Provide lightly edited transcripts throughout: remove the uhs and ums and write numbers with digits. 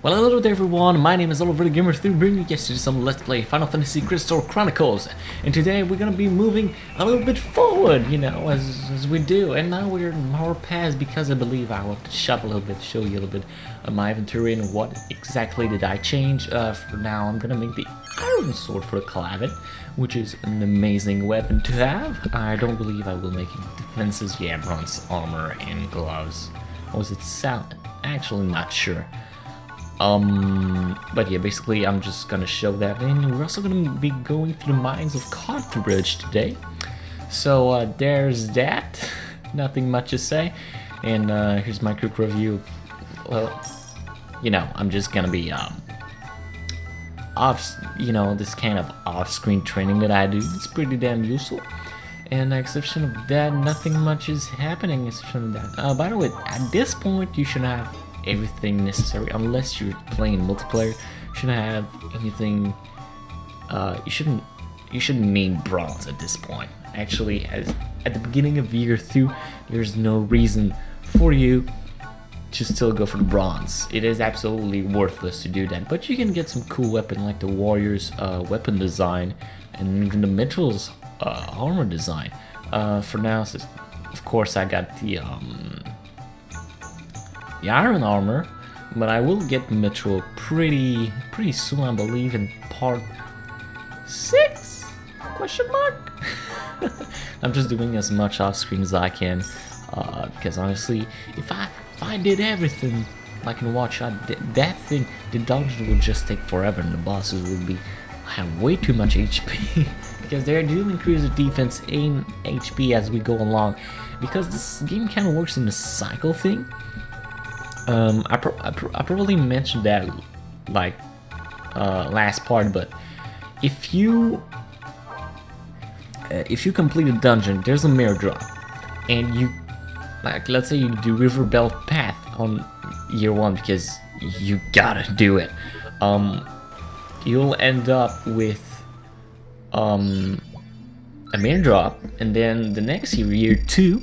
Well, hello there everyone, my name is Oliver Gamer 3, bringing you guys to some Let's Play Final Fantasy Crystal Chronicles. And today we're gonna be moving a little bit forward, you know, as we do. And now we're more past because I believe I want to shop a little bit, show you a little bit of my inventory and what exactly did I change. For now, I'm gonna make the Iron Sword for the Clavet, which is an amazing weapon to have. I don't believe I will make defenses, yeah, bronze armor and gloves. Or was it sound? Actually not sure. But yeah, basically I'm just gonna show that, and we're also gonna be going through the mines of Cathriges today. So there's that. Nothing much to say. And here's my quick review. Well, you know, I'm just gonna be this kind of off-screen training that I do. It's pretty damn useful. And exception of that, nothing much is happening exception of that. By the way, at this point you should have everything necessary, unless you're playing multiplayer. You shouldn't have anything. You shouldn't need bronze at this point. Actually, as at the beginning of year 2, there's no reason for you to still go for the bronze. It is absolutely worthless to do that, but you can get some cool weapon like the warrior's weapon design and even the Mitchell's armor design. For now, of course, I got the iron armor, but I will get Mitchell pretty soon, I believe, in part 6? Question mark? I'm just doing as much off screen as I can, because honestly, if I did everything like in Watch Shot, that thing, the dungeon would just take forever, and the bosses would have way too much HP, because they do increase the defense and HP as we go along, because this game kind of works in a cycle thing. I probably mentioned that like last part, but if you complete a dungeon, there's a mirror drop, and you, like, let's say you do River Belt Path on year 1 because you gotta do it. You'll end up with a mirror drop, and then the next year 2.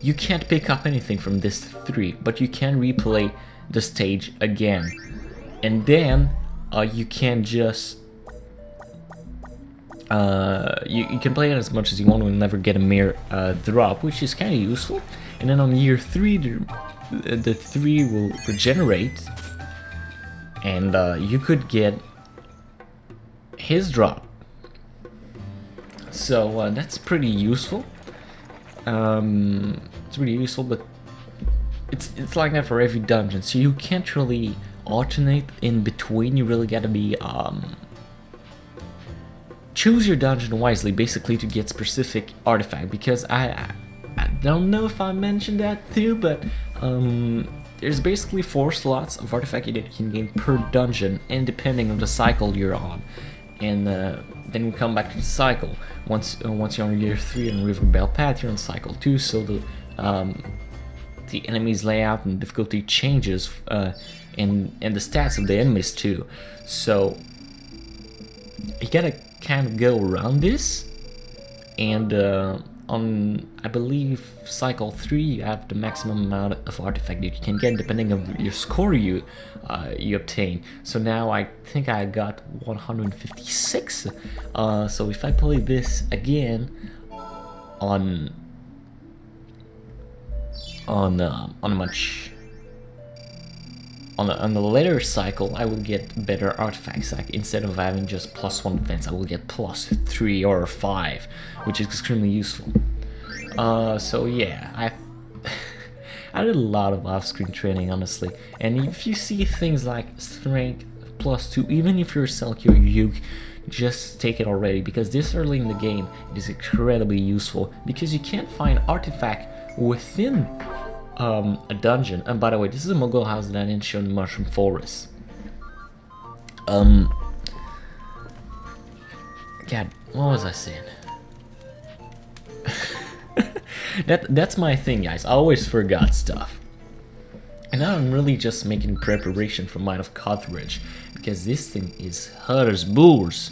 You can't pick up anything from this 3, but you can replay the stage again. And then you can just you can play it as much as you want and never get a mere drop, which is kind of useful. And then on year 3, the 3 will regenerate, and you could get his drop. So that's pretty useful. It's really useful, but it's like that for every dungeon, so you can't really alternate in between. You really gotta be choose your dungeon wisely, basically, to get specific artifact, because I don't know if I mentioned that too, but there's basically 4 slots of artifact that you can gain per dungeon, and depending on the cycle you're on. And then we come back to the cycle. Once you're on year 3 on River Belt Path, you're on cycle 2, so the enemy's layout and difficulty changes, and the stats of the enemies too. So you gotta kind of go around this, and on, I believe, cycle 3, you have the maximum amount of artifact that you can get depending on your score you obtain. So now I think I got 156. So if I play this again on the later cycle, I will get better artifacts. Like, instead of having just +1 defense, I will get +3 or 5, which is extremely useful. So yeah, I did a lot of off-screen training, honestly. And if you see things like strength +2, even if you're Selkie or Yuke, just take it already, because this early in the game it is incredibly useful, because you can't find artifact within a dungeon. And by the way, this is a Mogul house that I didn't show in Mushroom Forest. God, what was I saying? That's my thing, guys. I always forgot stuff. And now I'm really just making preparation for Mine of Cathriges, because this thing is hard as bulls.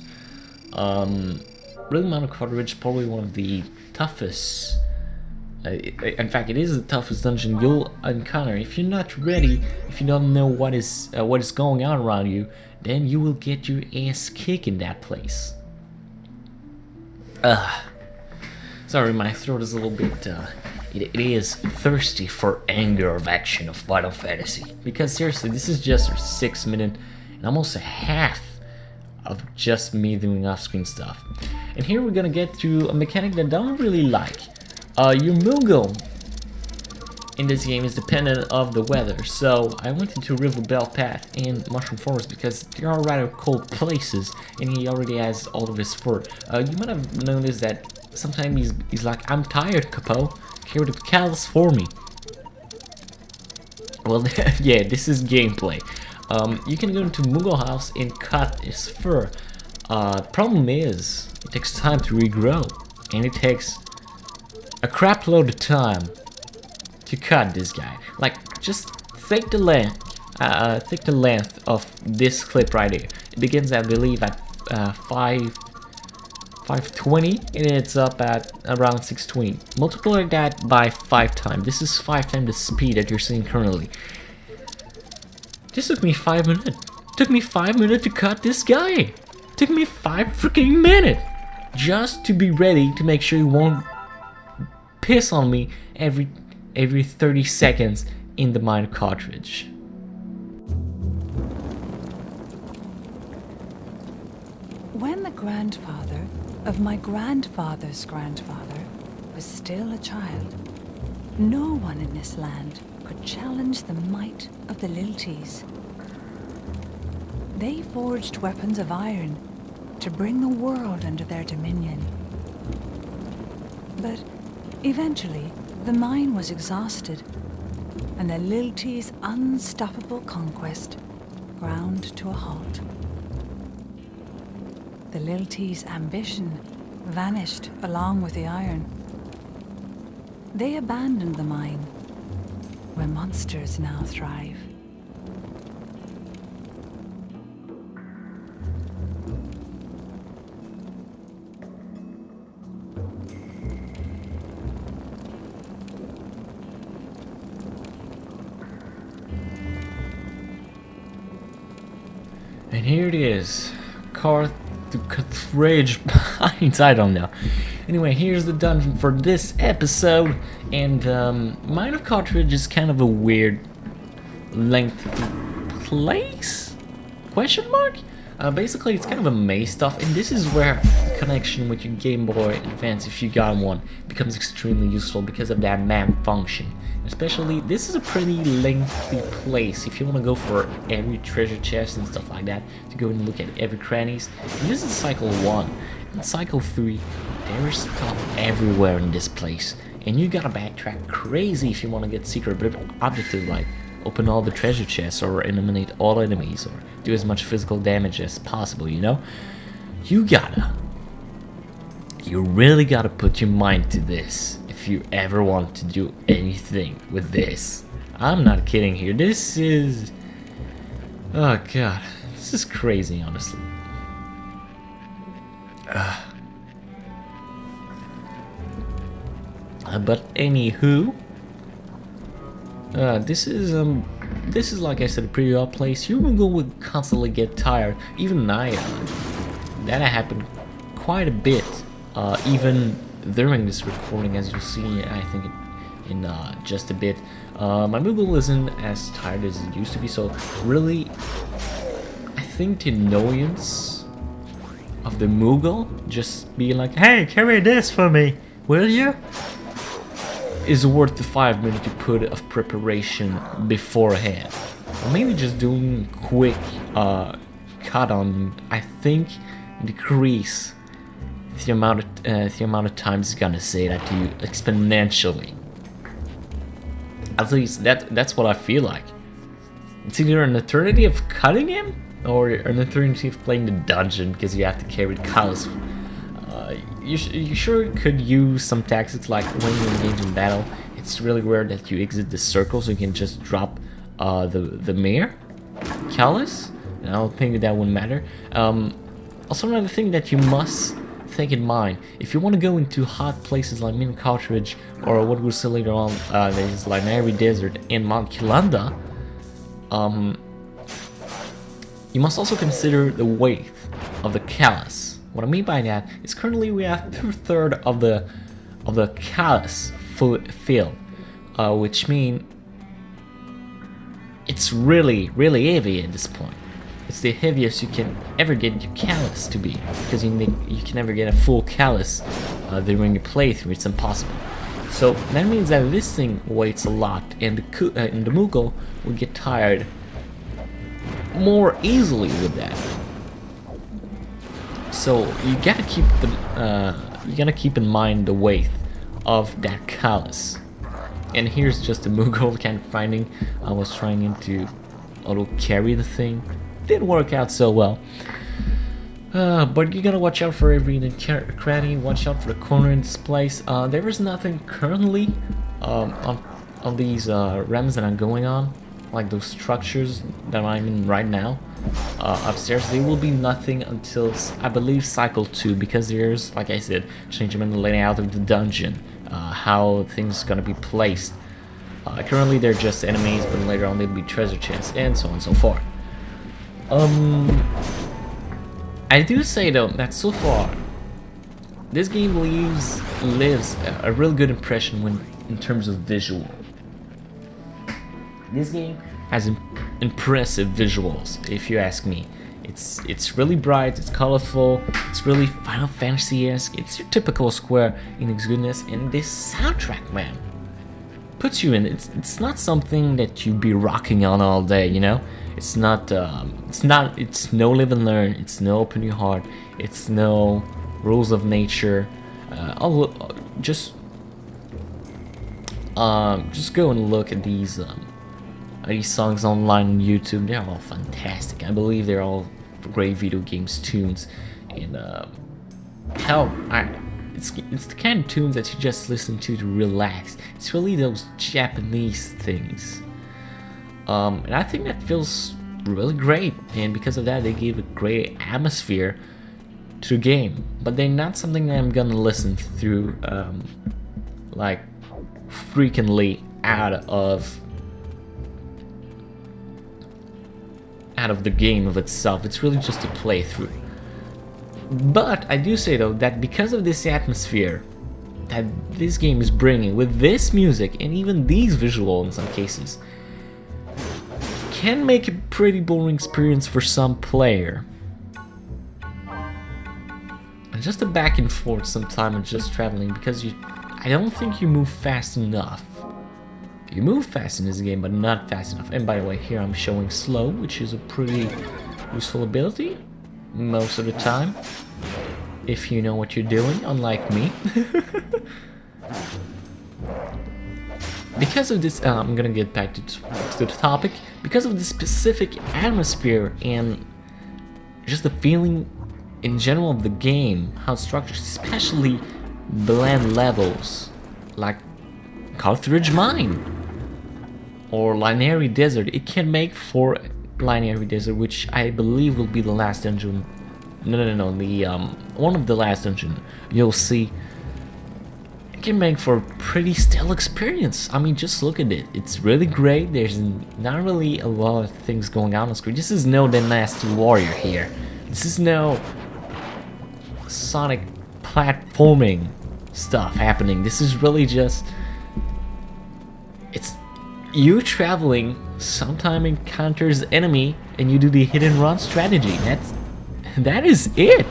Really, Mine of Cathriges is probably one of the toughest In fact, it is the toughest dungeon you'll encounter. If you're not ready, if you don't know what is going on around you, then you will get your ass kicked in that place. Sorry, my throat is a little bit. It is thirsty for anger of action of Final Fantasy. Because seriously, this is just 6 minutes and almost a half of just me doing off-screen stuff. And here we're gonna get to a mechanic that I don't really like. Your Moogle in this game is dependent of the weather, so I went into River Bell Path and Mushroom Forest because they are rather cold places, and he already has all of his fur. You might have noticed that sometimes he's like, I'm tired, Capo, carry the callus for me. Well, yeah, this is gameplay. You can go into Moogle house and cut his fur. The problem is, it takes time to regrow, and it takes a crap load of time to cut this guy. Like, just take the length of this clip right here. It begins, I believe, at 520, and it's up at around 620. Multiply that by 5 times. This is 5 times the speed that you're seeing currently. This took me 5 minutes. Took me 5 minutes to cut this guy. Took me 5 freaking minutes just to be ready to make sure he won't piss on me every 30 seconds in the mine cartridge. When the grandfather of my grandfather's grandfather was still a child, no one in this land could challenge the might of the Lilties. They forged weapons of iron to bring the world under their dominion. But eventually, the mine was exhausted, and the Lilties' unstoppable conquest ground to a halt. The Lilties' ambition vanished along with the iron. They abandoned the mine, where monsters now thrive. And here it is, Cathriges Pines, I don't know. Anyway, here's the dungeon for this episode, and Mine of Cathriges is kind of a weird, lengthy place? Question mark? Basically, it's kind of a maze stuff, and this is where the connection with your Game Boy Advance, if you got one, becomes extremely useful because of that map function. Especially, this is a pretty lengthy place if you want to go for every treasure chest and stuff like that, to go and look at every crannies. And this is cycle 1. In cycle 3, there's stuff everywhere in this place, and you gotta backtrack crazy if you want to get secret objectives like open all the treasure chests or eliminate all enemies or do as much physical damage as possible, you know? You really gotta put your mind to this if you ever want to do anything with this. I'm not kidding here. This is... oh god. This is crazy, honestly. But anywho... this is like I said, a pretty odd place. Your Moogle would constantly get tired. Even I, that happened quite a bit, even during this recording, as you'll see, I think in just a bit. My Moogle isn't as tired as it used to be, so really, I think the annoyance of the Moogle just being like, hey, carry this for me, will you? Is worth the 5 minutes you put of preparation beforehand. Or maybe just doing quick cut on, I think, decrease the amount of time it's gonna say that to you exponentially. At least that's what I feel like. It's either an eternity of cutting him or an eternity of playing the dungeon because you have to carry the cows. You sure could use some tactics like when you engage in battle. It's really rare that you exit the circle, so you can just drop the mare callus. And I don't think that would matter. Also, another thing that you must take in mind, if you want to go into hot places like Mini Cartridge, or what we'll see later on, there's Linary Desert and Mount Kilanda, you must also consider the weight of the callus. What I mean by that is currently we have 2/3 of the callus field, which means it's really heavy at this point. It's the heaviest you can ever get your callus to be, because you can never get a full callus during your playthrough. It's impossible. So that means that this thing weighs a lot, and the Moogle will get tired more easily with that. So you gotta keep in mind the weight of that callus. And here's just a Moogle kind of finding. I was trying to auto carry the thing. Didn't work out so well. But you gotta watch out for every cranny. Watch out for the corner in this place. There is nothing currently on these realms that I'm going on, like those structures that I'm in right now. Upstairs there will be nothing until I believe cycle 2, because there's, like I said, changing the layout of the dungeon, how things gonna be placed. Currently they're just enemies, but later on they'll be treasure chests and so on and so forth. I do say though that so far this game lives a real good impression in terms of visual. This game has impressive visuals, if you ask me. It's really bright, it's colorful, it's really Final Fantasy-esque. It's your typical Square Enix goodness, and this soundtrack, man, puts you in. It's not something that you'd be rocking on all day, you know. It's no live and learn. It's no open your heart. It's no rules of nature. Just go and look at these songs online on YouTube. They're all fantastic. I believe they're all great video games tunes, and it's the kind of tunes that you just listen to relax. It's really those Japanese things, and I think that feels really great. And because of that, they gave a great atmosphere to the game. But they're not something that I'm gonna listen through like frequently out of the game of itself. It's really just a playthrough. But I do say though that because of this atmosphere that this game is bringing with this music and even these visuals in some cases, can make a pretty boring experience for some player. And just a back and forth sometime and just traveling, because I don't think you move fast enough. You move fast in this game, but not fast enough. And by the way, here I'm showing slow, which is a pretty useful ability most of the time, if you know what you're doing, unlike me. Because of this, I'm gonna get back to the topic. Because of the specific atmosphere and just the feeling in general of the game, how it's structured, especially blend levels like Carthage Mine or Linary Desert, it can make for Linary Desert, which I believe will be the last dungeon. No, the one of the last dungeon you'll see. It can make for a pretty stellar experience. I mean, just look at it. It's really great. There's not really a lot of things going on screen. This is no Dynasty Warrior here. This is no Sonic platforming stuff happening. This is really just, it's you traveling, sometime encounters enemy, and you do the hit and run strategy. That is it.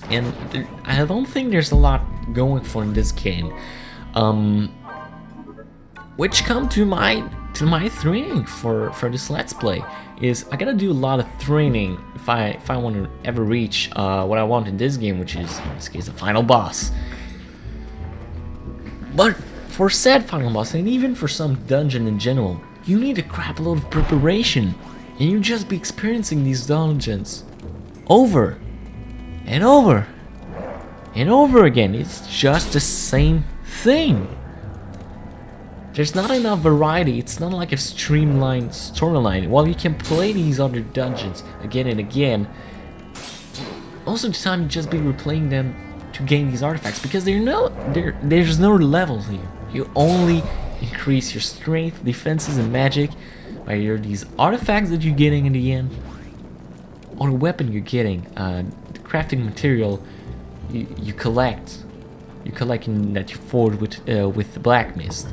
And I don't think there's a lot going for in this game, which come to my training for this Let's Play. Is I gotta do a lot of training if I want to ever reach what I want in this game, which is in this case the final boss. But for said final boss, and even for some dungeon in general, you need a crap load of preparation, and you just be experiencing these dungeons over and over and over again. It's just the same thing. There's not enough variety. It's not like a streamlined storyline. While you can play these other dungeons again and again, most most of the time you just be replaying them to gain these artifacts, because there's no levels here. You only increase your strength, defenses, and magic by these artifacts that you're getting in the end, or the weapon you're getting, the crafting material you collect. You're collecting that you forge with the Black Mist.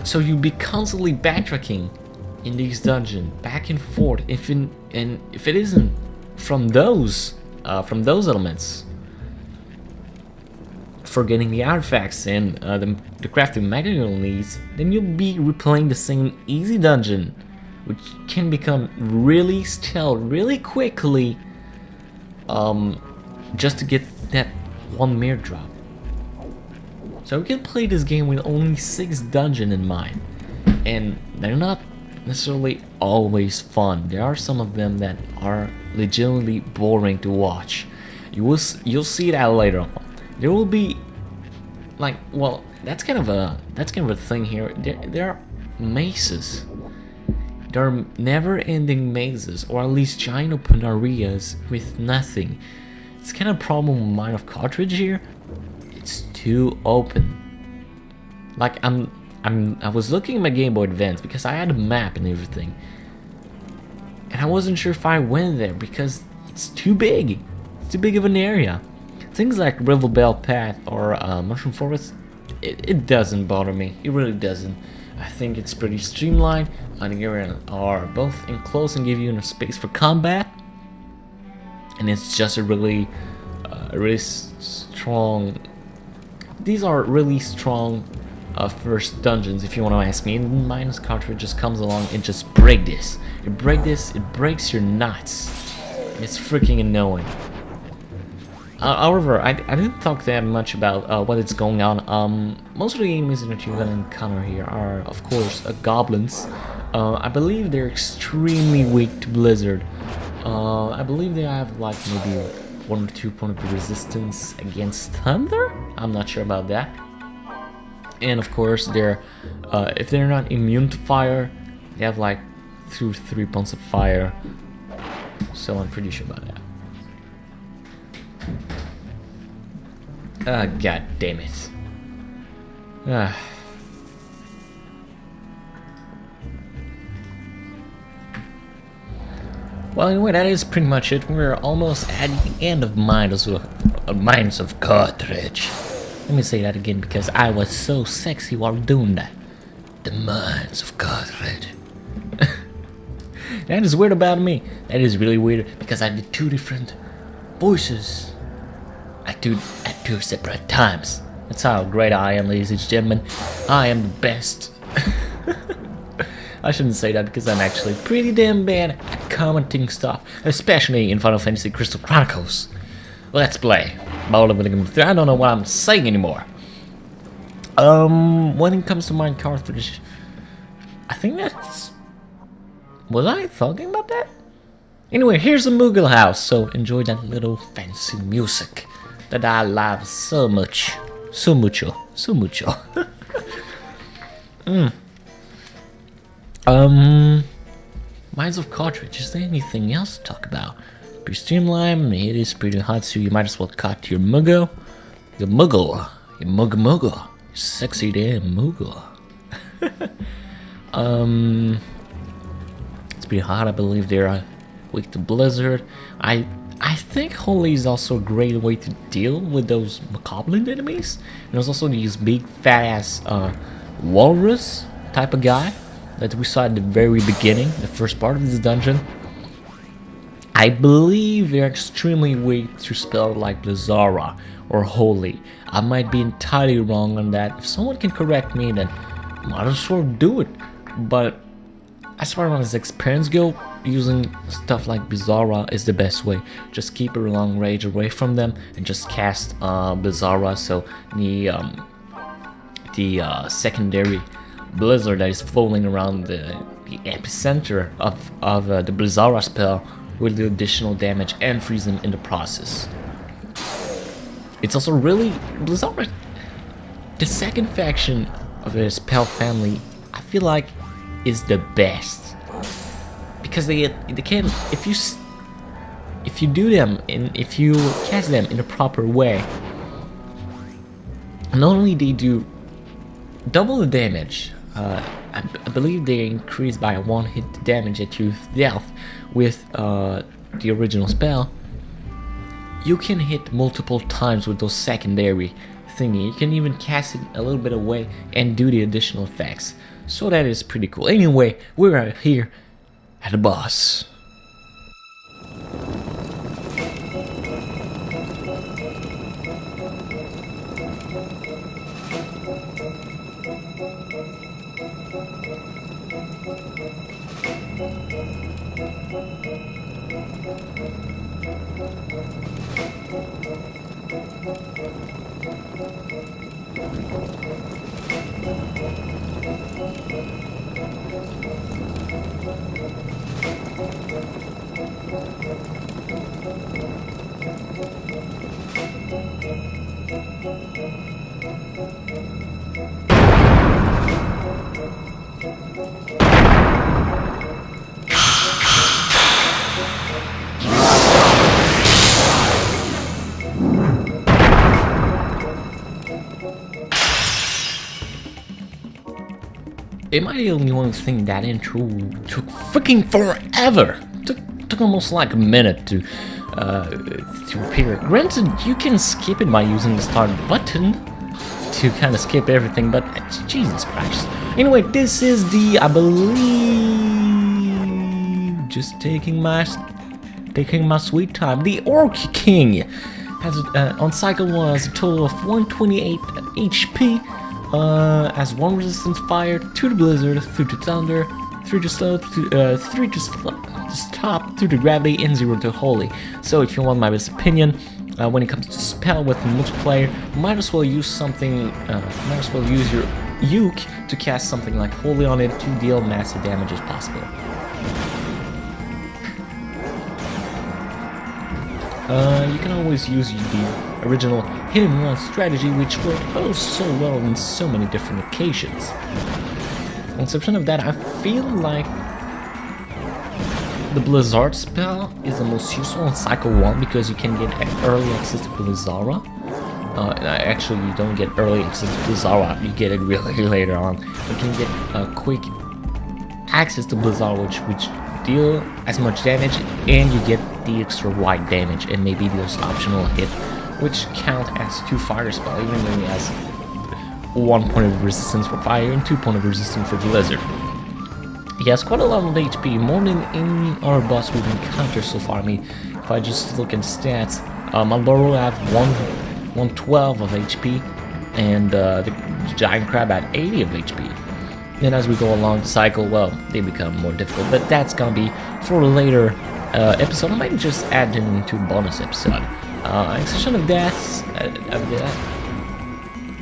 So you'll be constantly backtracking in these dungeons, back and forth. And if it isn't from those elements for getting the artifacts and the crafting material needs, then you'll be replaying the same easy dungeon, which can become really stale really quickly, just to get that one mirror drop. So we can play this game with only 6 dungeons in mind, and they're not necessarily always fun. There are some of them that are legitimately boring to watch. You'll see that later on. There will be like, well, that's kind of a thing here. There are mazes. There are never-ending mazes, or at least giant open areas with nothing. It's kind of a problem with mine of Carthage here. It's too open. Like I was looking at my Game Boy Advance because I had a map and everything, and I wasn't sure if I went there because it's too big. It's too big of an area. Things like River Bell Path or Mushroom Forest, it doesn't bother me. It really doesn't. I think it's pretty streamlined. The areas are both enclosed and give you enough space for combat, and it's just a really strong. These are really strong first dungeons, if you want to ask me. And minus Cartridge just comes along and just break this. It breaks your nuts. It's freaking annoying. However, I didn't talk that much about what is going on. Most of the enemies that you're gonna encounter here are, of course, goblins. I believe they're extremely weak to Blizzard. I believe they have like maybe 1 or 2 points of resistance against thunder. I'm not sure about that. And of course, if they're not immune to fire, they have like 2 or 3 points of fire. So I'm pretty sure about that. Ah, god damn it. Ah. Well, anyway, that is pretty much it. We're almost at the end of Mines of Carthage. Let me say that again because I was so sexy while doing that. The Mines of Carthage. That is weird about me. That is really weird because I did 2 different voices at two separate times. That's how great I am, ladies and gentlemen. I am the best. I shouldn't say that because I'm actually pretty damn bad at commenting stuff, especially in Final Fantasy Crystal Chronicles. Let's play. I don't know what I'm saying anymore. When it comes to Mine Carthage, I think that's... Was I talking about that? Anyway, here's the Moogle house, so enjoy that little fancy music that I love so much. So mucho. So mucho. Mines of Carthage, is there anything else to talk about? Pretty streamlined, it is pretty hot, so you might as well cut your muggle. Your muggle. Your muggle. Your sexy damn muggle. It's pretty hot, I believe they're weak to Blizzard. I think Holy is also a great way to deal with those Macablin enemies. And there's also these big fat ass walrus type of guy that we saw at the very beginning, the first part of this dungeon. I believe they're extremely weak to spells like Blizzara or Holy. I might be entirely wrong on that. If someone can correct me, then might as well do it. But as far as experience go, using stuff like Blizzara is the best way. Just keep a long range away from them and just cast Blizzara, so the secondary blizzard that is floating around the epicenter of the Blizzara spell will do additional damage and freeze them in the process. It's also really Blizzara. The second faction of the spell family, I feel like, is the best because they can, if if you do them if you cast them in a proper way, not only they do double the damage, I believe they increase by 1 hit the damage that you've dealt with the original spell. You can hit multiple times with those secondary thingy. You can even cast it a little bit away and do the additional effects. So that is pretty cool. Anyway, we're out here at the boss. Am I the only one think that intro took freaking forever? Took almost like a minute to appear. Granted, you can skip it by using the start button to kind of skip everything, but Jesus Christ. Anyway, this is the, I believe, just taking my sweet time. The Orc King has on cycle 1 has a total of 128 HP. As 1 resistance fire, 2 to blizzard, 3 to thunder, 3 to slow, 3 to stop, 2 to gravity, and 0 to holy. So if you want my best opinion, when it comes to spell with multiplayer, might as well use something, might as well use your uke to cast something like holy on it to deal massive damage as possible. You can always use the original hit and run strategy, which worked oh so well in so many different occasions. On exception of that, I feel like the Blizzard spell is the most useful in cycle 1 because you can get early access to Blizzara. Actually, you don't get early access to Blizzara, you get it really later on. You can get quick access to Blizzara, which deal as much damage, and you get the extra white damage and maybe those optional hit, which count as 2 fire spell, even though he has 1 point of resistance for fire and 2 point of resistance for blizzard. He has quite a lot of HP, more than any other boss we've encountered so far. I mean, if I just look at stats, Malboro have 112 of HP, and the giant crab at 80 of HP. Then as we go along the cycle, well, they become more difficult, but that's gonna be for a later episode. I might just add them into a bonus episode. Exception of that,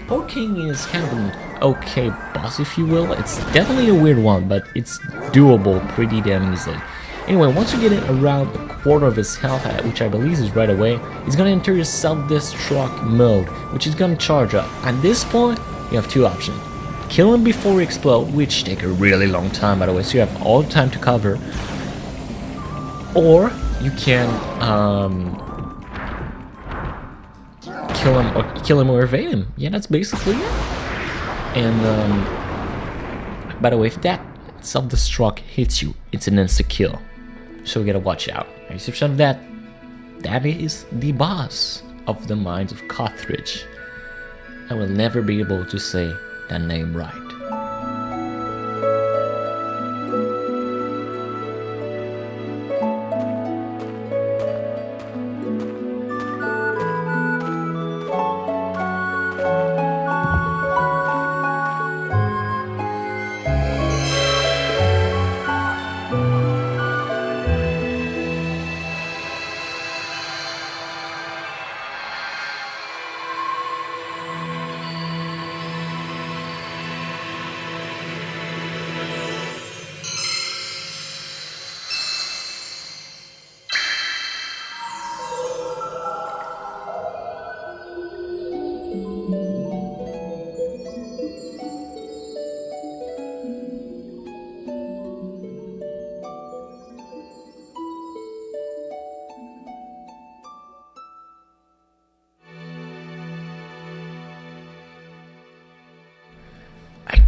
Orc King is kind of an okay boss, if you will. It's definitely a weird one, but it's doable pretty damn easily. Anyway, once you get it around a quarter of his health, which I believe is right away, he's gonna enter his self-destruct mode, which is gonna charge up. At this point, you have 2 options. Kill him before he explodes, which take a really long time, by the way, so you have all the time to cover. Or you can kill him or evade him. Yeah, that's basically it. And by the way, if that self-destruct hits you, it's an insta kill, so you gotta watch out. Exception of that, that is the boss of the mines of Cathriges. I will never be able to say that name right.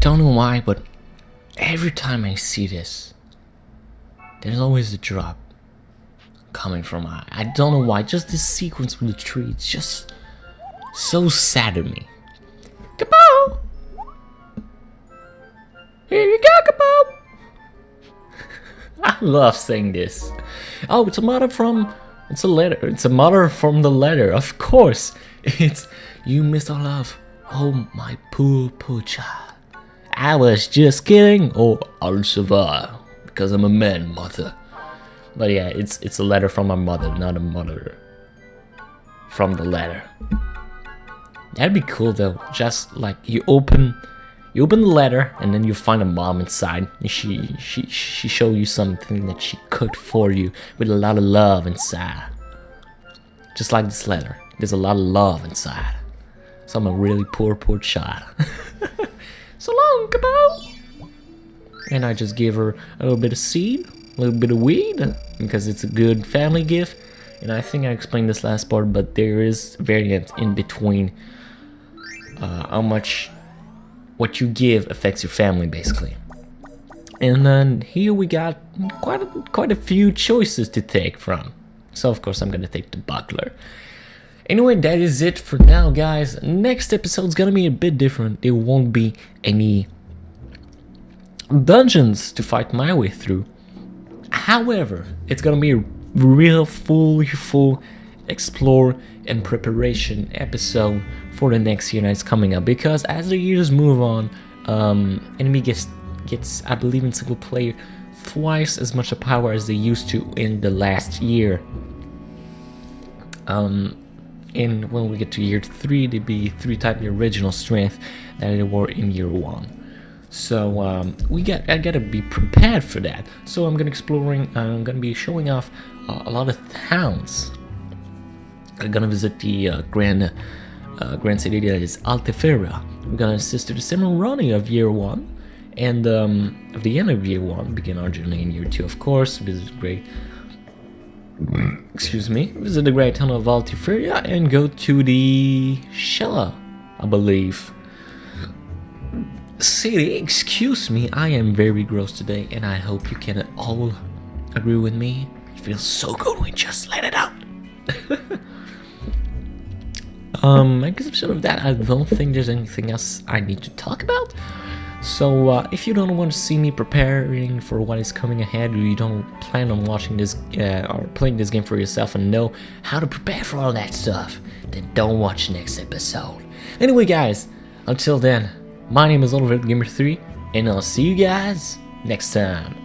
don't know why, but every time I see this, there's always a drop coming from my eye. I don't know why. Just this sequence with the tree, it's just so sad to me. Kapow! Here you go, kapow! I love saying this. Oh, it's a letter from the letter, of course. It's you, Mr. Love. Oh, my poor, poor child. I was just kidding. Oh, I'll survive because I'm a man, mother. But yeah, it's a letter from my mother, not a mother from the letter. That'd be cool though. Just like you open the letter and then you find a mom inside, and she show you something that she cooked for you with a lot of love inside. Just like this letter, there's a lot of love inside. So I'm a really poor child. So long, kapow! And I just gave her a little bit of seed, a little bit of weed, because it's a good family gift. And I think I explained this last part, but there is variant in between how much what you give affects your family, basically. And then here we got quite a few choices to take from. So of course I'm gonna take the buckler. Anyway, that is it for now, guys. Next episode's gonna be a bit different. There won't be any dungeons to fight my way through. However, it's gonna be a real full explore and preparation episode for the next year that's coming up, because as the years move on, enemy gets I believe in single player twice as much power as they used to in the last year. And when we get to year 3, they'd be 3 times the original strength that they were in year 1. So I gotta be prepared for that. So I'm gonna be showing off a lot of towns. I'm gonna visit the grand city that is Altiferia. We're gonna assist to the ceremony of year 1, and at the end of year 1, begin our journey in year 2. Of course, visit the great town of Altiferia and go to the Shella, I believe. City, excuse me, I am very gross today, and I hope you can all agree with me. It feels so good when we just let it out. Exception of that, I don't think there's anything else I need to talk about. So if you don't want to see me preparing for what is coming ahead, or you don't plan on watching this or playing this game for yourself and know how to prepare for all that stuff, then don't watch next episode. Anyway, guys, until then, my name is Gamer 3, and I'll see you guys next time.